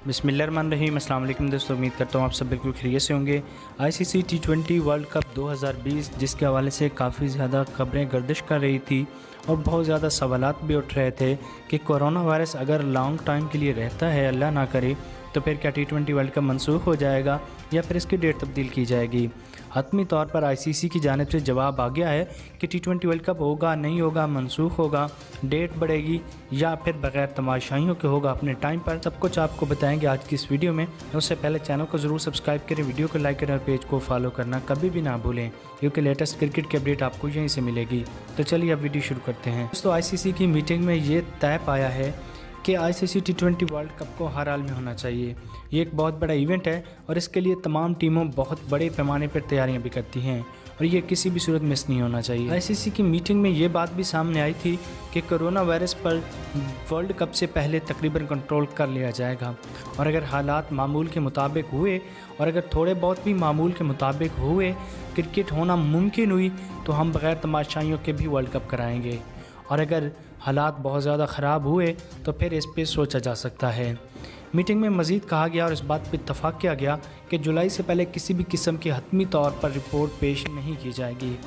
बिस्मिल्लाहिर्रहमानिर्रहीम। अस्सलाम वालेकुम दोस्तों, उम्मीद करता हूँ आप सब बिल्कुल खैरियत से होंगे। आईसीसी टी20 वर्ल्ड कप 2020 जिसके हवाले से काफ़ी ज़्यादा खबरें गर्दिश कर रही थी और बहुत ज़्यादा सवालात भी उठ रहे थे कि कोरोना वायरस अगर लॉन्ग टाइम के लिए रहता है, अल्लाह ना करे, तो फिर क्या टी20 वर्ल्ड कप मनसूख हो जाएगा या फिर इसकी डेट तब्दील की जाएगी। हतमी तौर पर आईसीसी की जानिब से जवाब आ गया है कि टी20 वर्ल्ड कप होगा, नहीं होगा, मनसूख होगा, डेट बढ़ेगी या फिर बग़ैर तमाशाइयों के होगा अपने टाइम पर। सब कुछ आपको बताएंगे आज की इस वीडियो में। उससे पहले चैनल को ज़रूर सब्सक्राइब करें, वीडियो को लाइक करें और पेज को फॉलो करना कभी भी ना भूलें, क्योंकि लेटेस्ट क्रिकेट की अपडेट आपको यहीं से मिलेगी। तो चलिए अब वीडियो शुरू करते हैं। दोस्तों, आईसीसी की मीटिंग में ये तय पाया है कि आईसीसी टी20 वर्ल्ड कप को हर हाल में होना चाहिए। ये एक बहुत बड़ा इवेंट है और इसके लिए तमाम टीमों बहुत बड़े पैमाने पर तैयारियां भी करती हैं और ये किसी भी सूरत मिस नहीं होना चाहिए। आईसीसी की मीटिंग में ये बात भी सामने आई थी कि कोरोना वायरस पर वर्ल्ड कप से पहले तकरीबन कंट्रोल कर लिया जाएगा और अगर हालात मामूल के मुताबिक हुए और अगर थोड़े बहुत भी मामूल के मुताबिक हुए, क्रिकेट होना मुमकिन हुई, तो हम बग़ैर तमाशाइयों के भी वर्ल्ड कप कराएंगे। और अगर हालात बहुत ज़्यादा ख़राब हुए तो फिर इस पे सोचा जा सकता है। मीटिंग में मज़ीद कहा गया और इस बात पर इत्तफ़ाक़ किया गया कि जुलाई से पहले किसी भी किस्म की हतमी तौर पर रिपोर्ट पेश नहीं की जाएगी,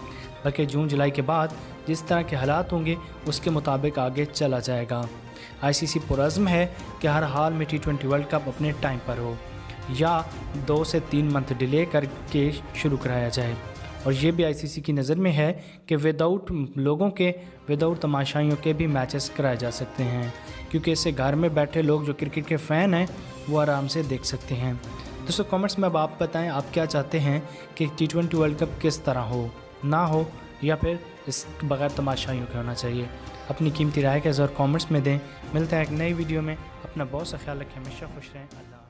बल्कि जून जुलाई के बाद जिस तरह के हालात होंगे उसके मुताबिक आगे चला जाएगा। आईसीसी पुरज़्म है कि हर हाल में टी20 वर्ल्ड कप अपने टाइम पर हो या 2 से 3 मंथ डिले करके शुरू कराया जाए। और ये भी आईसीसी की नज़र में है कि विदाउट तमाशाइयों के भी मैचेस कराए जा सकते हैं, क्योंकि इससे घर में बैठे लोग जो क्रिकेट के फ़ैन हैं वो आराम से देख सकते हैं। दोस्तों, कमेंट्स में अब आप बताएं आप क्या चाहते हैं कि टी20 वर्ल्ड कप किस तरह हो, ना हो या फिर इस बग़ैर तमाशाइयों के होना चाहिए। अपनी कीमती राय के ज़रूर कमेंट्स में दें। मिलते हैं एक नई वीडियो में। अपना बहुत सा ख्याल रखें, हमेशा खुश रहें। अल्लाह।